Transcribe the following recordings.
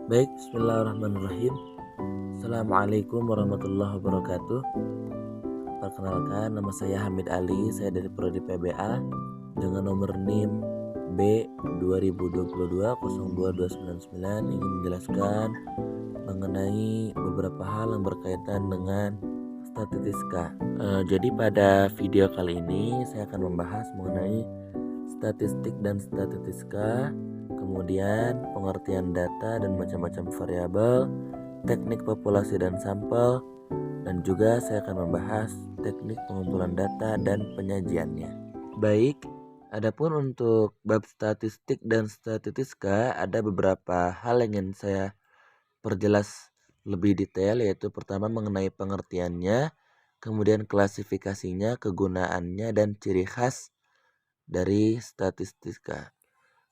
Baik, bismillahirrahmanirrahim. Assalamualaikum warahmatullahi wabarakatuh. Perkenalkan, nama saya Hamid Ali, saya dari Prodi PBA dengan nomor NIM B 2022-02299 ingin menjelaskan mengenai beberapa hal yang berkaitan dengan statistika. Jadi pada video kali ini saya akan membahas mengenai statistik dan statistika, kemudian pengertian data dan macam-macam variabel, teknik populasi dan sampel, dan juga saya akan membahas teknik pengumpulan data dan penyajiannya. Baik, adapun untuk bab statistik dan statistika ada beberapa hal yang ingin saya perjelas lebih detail, yaitu pertama mengenai pengertiannya, kemudian klasifikasinya, kegunaannya, dan ciri khas dari statistika.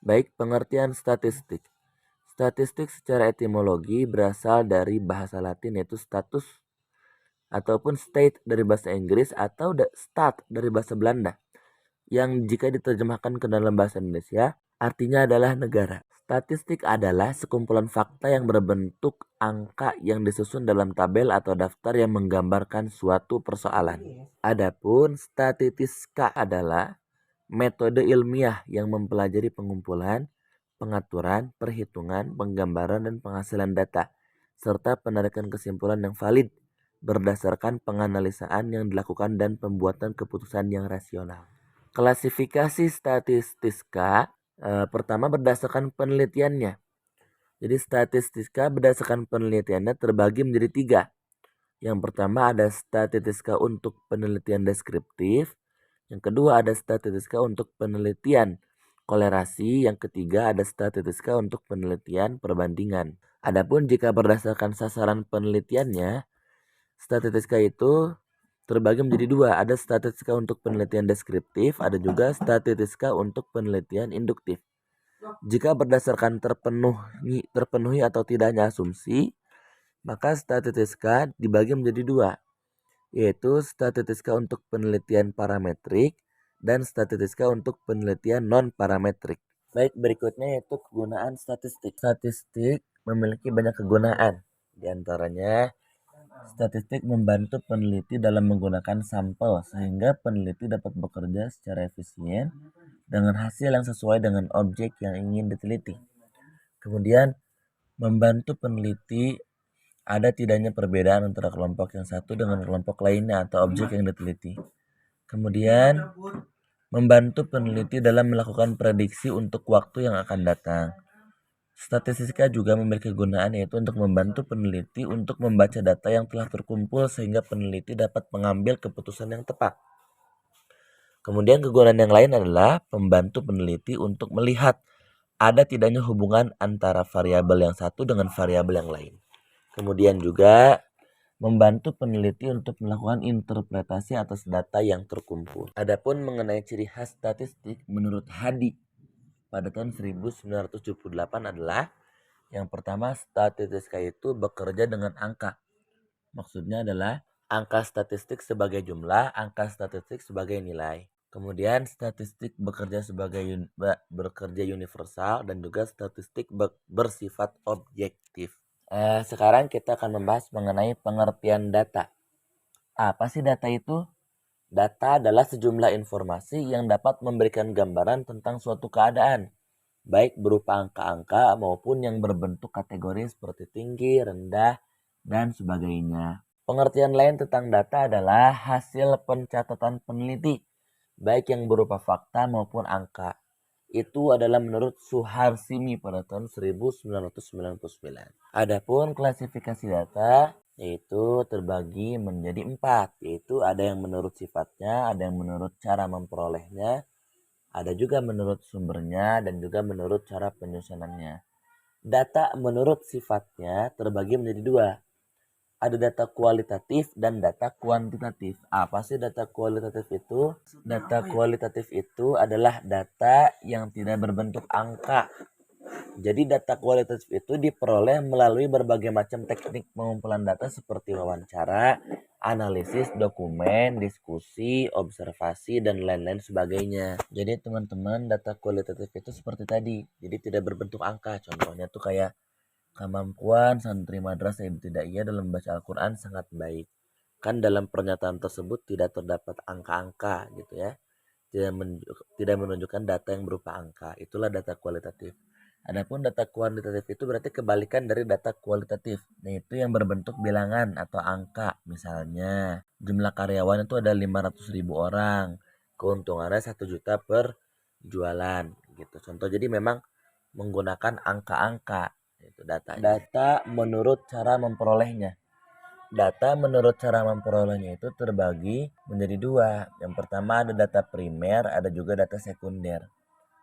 Baik, pengertian statistik. Statistik secara etimologi berasal dari bahasa Latin yaitu status ataupun state dari bahasa Inggris atau stat dari bahasa Belanda yang jika diterjemahkan ke dalam bahasa Indonesia artinya adalah negara. Statistik adalah sekumpulan fakta yang berbentuk angka yang disusun dalam tabel atau daftar yang menggambarkan suatu persoalan. Adapun statistika adalah metode ilmiah yang mempelajari pengumpulan, pengaturan, perhitungan, penggambaran, dan penghasilan data, serta penarikan kesimpulan yang valid berdasarkan penganalisaan yang dilakukan dan pembuatan keputusan yang rasional. Klasifikasi statistika pertama berdasarkan penelitiannya. Jadi statistika berdasarkan penelitiannya terbagi menjadi tiga. Yang pertama ada statistika untuk penelitian deskriptif. Yang kedua ada statistika untuk penelitian kolerasi. Yang ketiga ada statistika untuk penelitian perbandingan. Adapun jika berdasarkan sasaran penelitiannya, statistika itu terbagi menjadi dua. Ada statistika untuk penelitian deskriptif, ada juga statistika untuk penelitian induktif. Jika berdasarkan terpenuhi atau tidaknya asumsi, maka statistika dibagi menjadi dua, yaitu statistika untuk penelitian parametrik dan statistika untuk penelitian non-parametrik. Baik, berikutnya yaitu kegunaan statistik. Statistik memiliki banyak kegunaan. Di antaranya, statistik membantu peneliti dalam menggunakan sampel sehingga peneliti dapat bekerja secara efisien dengan hasil yang sesuai dengan objek yang ingin diteliti. Kemudian, membantu peneliti ada tidaknya perbedaan antara kelompok yang satu dengan kelompok lainnya atau objek yang diteliti. Kemudian, membantu peneliti dalam melakukan prediksi untuk waktu yang akan datang. Statistika juga memiliki kegunaan yaitu untuk membantu peneliti untuk membaca data yang telah terkumpul sehingga peneliti dapat mengambil keputusan yang tepat. Kemudian kegunaan yang lain adalah membantu peneliti untuk melihat ada tidaknya hubungan antara variabel yang satu dengan variabel yang lain. Kemudian juga membantu peneliti untuk melakukan interpretasi atas data yang terkumpul. Adapun mengenai ciri khas statistik menurut Hadi pada tahun 1978 adalah yang pertama, statistika itu bekerja dengan angka. Maksudnya adalah angka statistik sebagai jumlah, angka statistik sebagai nilai. Kemudian statistik bekerja bekerja universal dan juga statistik bersifat objektif. Sekarang kita akan membahas mengenai pengertian data. Apa sih data itu? Data adalah sejumlah informasi yang dapat memberikan gambaran tentang suatu keadaan, baik berupa angka-angka maupun yang berbentuk kategori seperti tinggi, rendah, dan sebagainya. Pengertian lain tentang data adalah hasil pencatatan peneliti, baik yang berupa fakta maupun angka. Itu adalah menurut Suharsimi pada tahun 1999. Adapun klasifikasi data yaitu terbagi menjadi 4, yaitu ada yang menurut sifatnya, ada yang menurut cara memperolehnya, ada juga menurut sumbernya, dan juga menurut cara penyusunannya. Data menurut sifatnya terbagi menjadi dua. Ada data kualitatif dan data kuantitatif. Apa sih data kualitatif itu? Data kualitatif itu adalah data yang tidak berbentuk angka. Jadi data kualitatif itu diperoleh melalui berbagai macam teknik pengumpulan data seperti wawancara, analisis dokumen, diskusi, observasi, dan lain-lain sebagainya. Jadi teman-teman, data kualitatif itu seperti tadi. Jadi tidak berbentuk angka. Contohnya tuh kayak Kemampuan santri madrasah ibtidaiyah dalam membaca Al-Quran sangat baik. Kan dalam pernyataan tersebut tidak terdapat angka-angka gitu ya. Tidak menunjukkan data yang berupa angka. Itulah data kualitatif. Adapun data kuantitatif itu berarti kebalikan dari data kualitatif. Nah, itu yang berbentuk bilangan atau angka. Misalnya, jumlah karyawan itu ada 500.000 orang. Keuntungannya 1 juta per jualan gitu. Contoh, jadi memang menggunakan angka-angka itu datanya. Data menurut cara memperolehnya. Data menurut cara memperolehnya itu terbagi menjadi dua. Yang pertama ada data primer, ada juga data sekunder.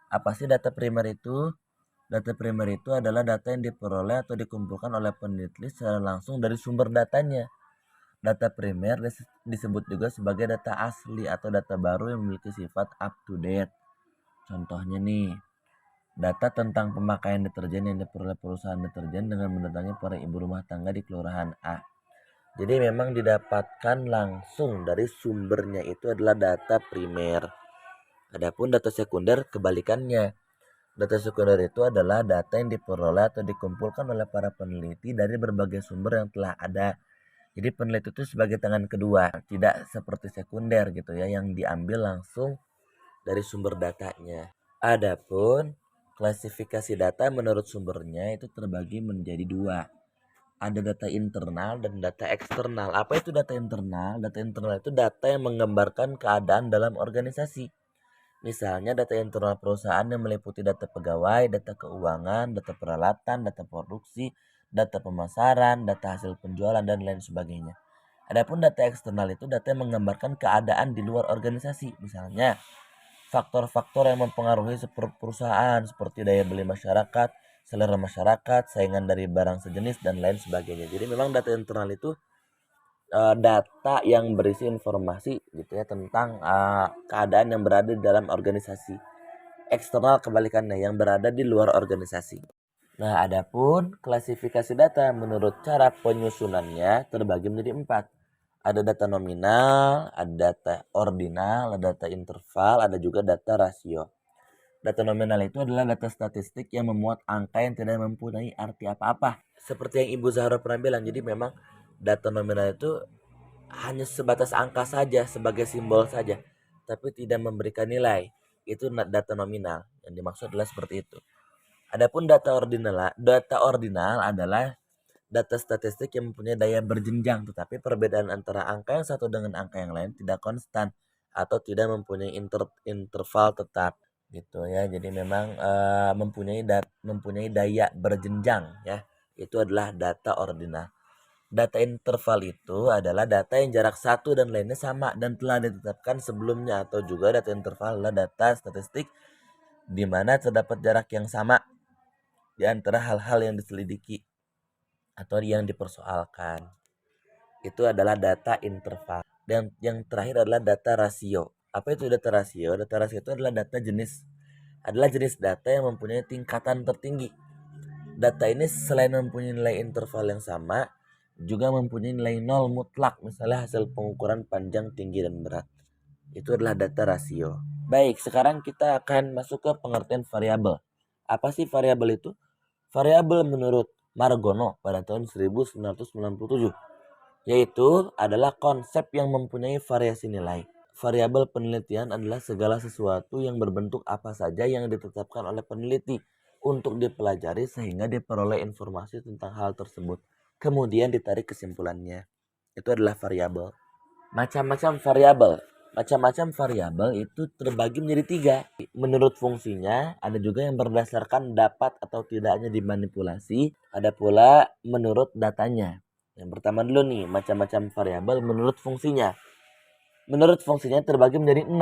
Apa sih data primer itu? Data primer itu adalah data yang diperoleh atau dikumpulkan oleh peneliti secara langsung dari sumber datanya. Data primer disebut juga sebagai data asli atau data baru yang memiliki sifat up to date. Contohnya nih, data tentang pemakaian deterjen yang diperoleh perusahaan deterjen dengan mendatangi para ibu rumah tangga di kelurahan A. Jadi memang didapatkan langsung dari sumbernya itu adalah data primer. Adapun data sekunder kebalikannya. Data sekunder itu adalah data yang diperoleh atau dikumpulkan oleh para peneliti dari berbagai sumber yang telah ada. Jadi peneliti itu sebagai tangan kedua, tidak seperti sekunder gitu ya, yang diambil langsung dari sumber datanya. Adapun klasifikasi data menurut sumbernya itu terbagi menjadi dua. Ada data internal dan data eksternal. Apa itu data internal? Data internal itu data yang menggambarkan keadaan dalam organisasi. Misalnya data internal perusahaan yang meliputi data pegawai, data keuangan, data peralatan, data produksi, data pemasaran, data hasil penjualan, dan lain sebagainya. Adapun data eksternal itu data yang menggambarkan keadaan di luar organisasi. Misalnya faktor-faktor yang mempengaruhi perusahaan seperti daya beli masyarakat, selera masyarakat, saingan dari barang sejenis, dan lain sebagainya. Jadi memang data internal itu data yang berisi informasi gitu ya tentang keadaan yang berada di dalam organisasi. Eksternal kebalikannya yang berada di luar organisasi. Nah, adapun klasifikasi data menurut cara penyusunannya terbagi menjadi 4. Ada data nominal, ada data ordinal, ada data interval, ada juga data rasio. Data nominal itu adalah data statistik yang memuat angka yang tidak mempunyai arti apa-apa. Seperti yang Ibu Zahra pernah bilang, jadi memang data nominal itu hanya sebatas angka saja, sebagai simbol saja, tapi tidak memberikan nilai. Itu data nominal. Yang dimaksud adalah seperti itu. Adapun data ordinal adalah data statistik yang mempunyai daya berjenjang, tetapi perbedaan antara angka yang satu dengan angka yang lain tidak konstan atau tidak mempunyai interval tetap gitu ya. Jadi memang mempunyai daya berjenjang ya. Itu adalah data ordinal. Data interval itu adalah data yang jarak satu dan lainnya sama dan telah ditetapkan sebelumnya, atau juga data interval adalah data statistik di mana terdapat jarak yang sama di antara hal-hal yang diselidiki atau yang dipersoalkan. Itu adalah data interval. Dan yang terakhir adalah data rasio. Apa itu data rasio? Data rasio itu adalah data jenis. Adalah jenis data yang mempunyai tingkatan tertinggi. Data ini selain mempunyai nilai interval yang sama, juga mempunyai nilai nol mutlak. Misalnya hasil pengukuran panjang, tinggi, dan berat. Itu adalah data rasio. Baik, sekarang kita akan masuk ke pengertian variabel. Apa sih variabel itu? Variabel menurut Margono pada tahun 1997, yaitu adalah konsep yang mempunyai variasi nilai. Variabel penelitian adalah segala sesuatu yang berbentuk apa saja yang ditetapkan oleh peneliti untuk dipelajari sehingga diperoleh informasi tentang hal tersebut. Kemudian ditarik kesimpulannya. Itu adalah variabel. Macam-macam variabel. Macam-macam variabel itu terbagi menjadi 3. Menurut fungsinya, ada juga yang berdasarkan dapat atau tidaknya dimanipulasi. Ada pula menurut datanya. Yang pertama dulu nih, macam-macam variabel menurut fungsinya. Menurut fungsinya terbagi menjadi 6.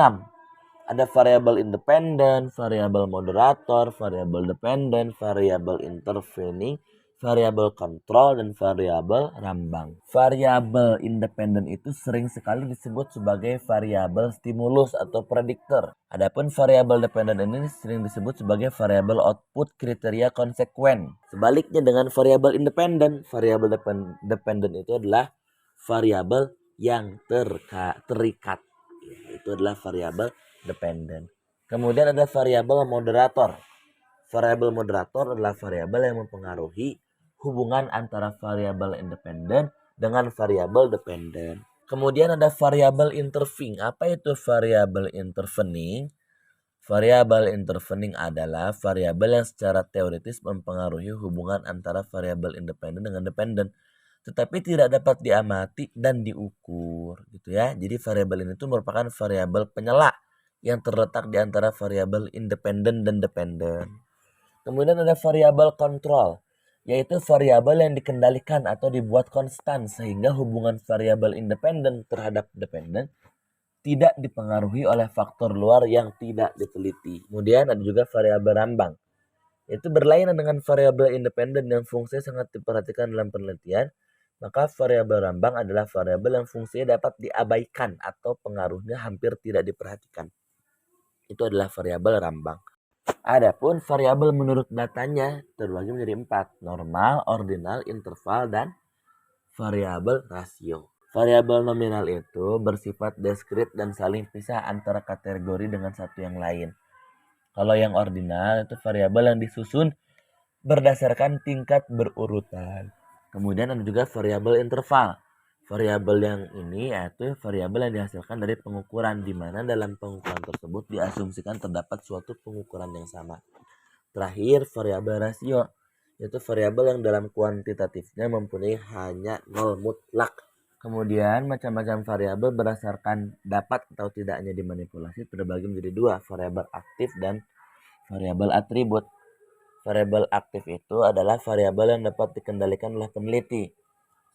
Ada variabel independen, variabel moderator, variabel dependen, variabel intervening, variabel kontrol, dan variabel rambang. Variabel independen itu sering sekali disebut sebagai variabel stimulus atau prediktor. Adapun variabel dependen ini sering disebut sebagai variabel output kriteria konsekuen. Sebaliknya dengan variabel independen, variabel dependen itu adalah variabel yang terikat. Itu adalah variabel dependen. Kemudian ada variabel moderator. Variabel moderator adalah variabel yang mempengaruhi hubungan antara variabel independen dengan variabel dependen. Kemudian ada variabel intervening. Apa itu variabel intervening? Variabel intervening adalah variabel yang secara teoritis mempengaruhi hubungan antara variabel independen dengan dependen, tetapi tidak dapat diamati dan diukur, gitu ya. Jadi variabel ini tuh merupakan variabel penyela yang terletak di antara variabel independen dan dependen. Kemudian ada variabel kontrol, yaitu variabel yang dikendalikan atau dibuat konstan sehingga hubungan variabel independen terhadap dependen tidak dipengaruhi oleh faktor luar yang tidak diteliti. Kemudian ada juga variabel rambang, yaitu berlainan dengan variabel independen yang fungsinya sangat diperhatikan dalam penelitian. Maka variabel rambang adalah variabel yang fungsinya dapat diabaikan atau pengaruhnya hampir tidak diperhatikan. Itu adalah variabel rambang. Adapun variabel menurut datanya terbagi menjadi 4, normal, ordinal, interval, dan variabel rasio. Variabel nominal itu bersifat diskrit dan saling pisah antara kategori dengan satu yang lain. Kalau yang ordinal itu variabel yang disusun berdasarkan tingkat berurutan. Kemudian ada juga variabel interval. Variabel yang ini yaitu variabel yang dihasilkan dari pengukuran, di mana dalam pengukuran tersebut diasumsikan terdapat suatu pengukuran yang sama. Terakhir, variabel rasio, yaitu variabel yang dalam kuantitatifnya mempunyai hanya nol mutlak. Kemudian macam-macam variabel berdasarkan dapat atau tidaknya dimanipulasi terbagi menjadi 2, variabel aktif dan variabel atribut. Variabel aktif itu adalah variabel yang dapat dikendalikan oleh peneliti.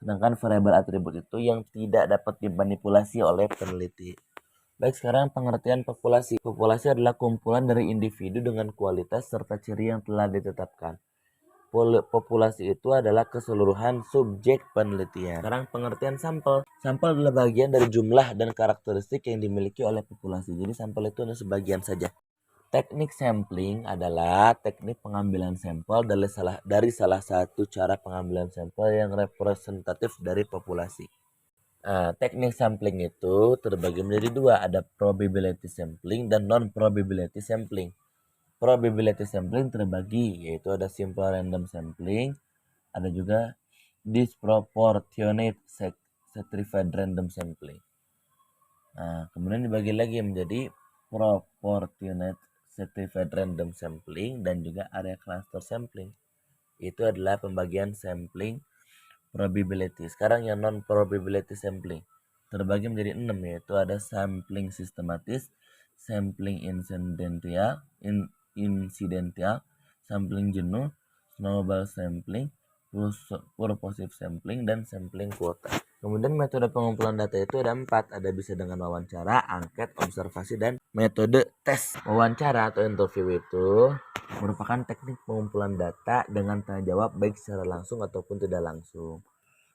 Sedangkan variabel atribut itu yang tidak dapat dimanipulasi oleh peneliti. Baik, sekarang pengertian populasi. Populasi adalah kumpulan dari individu dengan kualitas serta ciri yang telah ditetapkan. Populasi itu adalah keseluruhan subjek penelitian. Sekarang pengertian sampel. Sampel adalah bagian dari jumlah dan karakteristik yang dimiliki oleh populasi. Jadi sampel itu hanya sebagian saja. Teknik sampling adalah teknik pengambilan sampel dari salah satu cara pengambilan sampel yang representatif dari populasi. Teknik sampling itu terbagi menjadi 2, ada probability sampling dan non-probability sampling. Probability sampling terbagi, yaitu ada simple random sampling, ada juga disproportionate stratified random sampling. Kemudian dibagi lagi menjadi proportionate stratified random sampling dan juga area cluster sampling. Itu adalah pembagian sampling probability. Sekarang yang non probability sampling terbagi menjadi 6, yaitu ada sampling sistematis, sampling incidental, sampling jenuh, snowball sampling, purposive sampling, dan sampling kuota. Kemudian metode pengumpulan data itu ada 4, ada bisa dengan wawancara, angket, observasi, dan metode tes. Wawancara atau interview itu merupakan teknik pengumpulan data dengan tanya jawab baik secara langsung ataupun tidak langsung.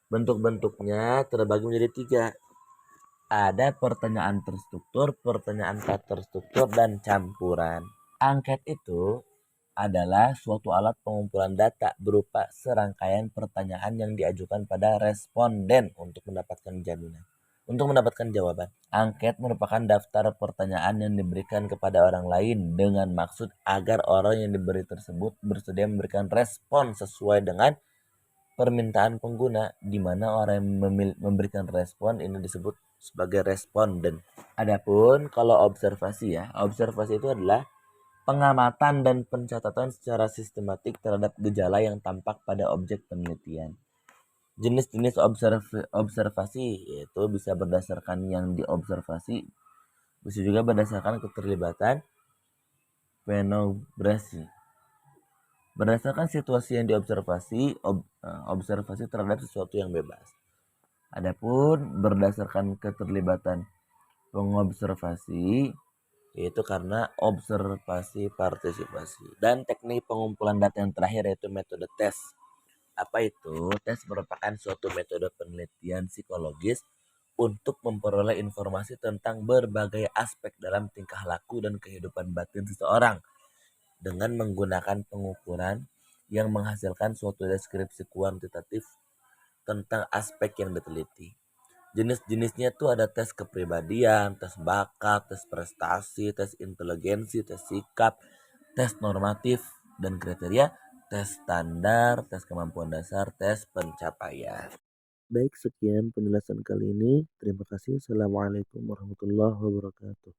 Bentuk-bentuknya terbagi menjadi 3. Ada pertanyaan terstruktur, pertanyaan tak terstruktur, dan campuran. Angket itu adalah suatu alat pengumpulan data berupa serangkaian pertanyaan yang diajukan pada responden untuk mendapatkan jawaban. Angket merupakan daftar pertanyaan yang diberikan kepada orang lain dengan maksud agar orang yang diberi tersebut bersedia memberikan respon sesuai dengan permintaan pengguna, di mana orang yang memberikan respon ini disebut sebagai responden. Adapun kalau observasi itu adalah pengamatan dan pencatatan secara sistematik terhadap gejala yang tampak pada objek penelitian. Jenis-jenis observasi yaitu bisa berdasarkan yang diobservasi, bisa juga berdasarkan keterlibatan fenomenologi. Berdasarkan situasi yang diobservasi, observasi terhadap sesuatu yang bebas. Adapun berdasarkan keterlibatan pengobservasi yaitu karena observasi partisipasi. Dan teknik pengumpulan data yang terakhir yaitu metode tes. Apa itu? Tes merupakan suatu metode penelitian psikologis untuk memperoleh informasi tentang berbagai aspek dalam tingkah laku dan kehidupan batin seseorang dengan menggunakan pengukuran yang menghasilkan suatu deskripsi kuantitatif tentang aspek yang diteliti. Jenis-jenisnya tuh ada tes kepribadian, tes bakat, tes prestasi, tes inteligensi, tes sikap, tes normatif dan kriteria, tes standar, tes kemampuan dasar, tes pencapaian. Baik, sekian penjelasan kali ini. Terima kasih. Assalamualaikum warahmatullahi wabarakatuh.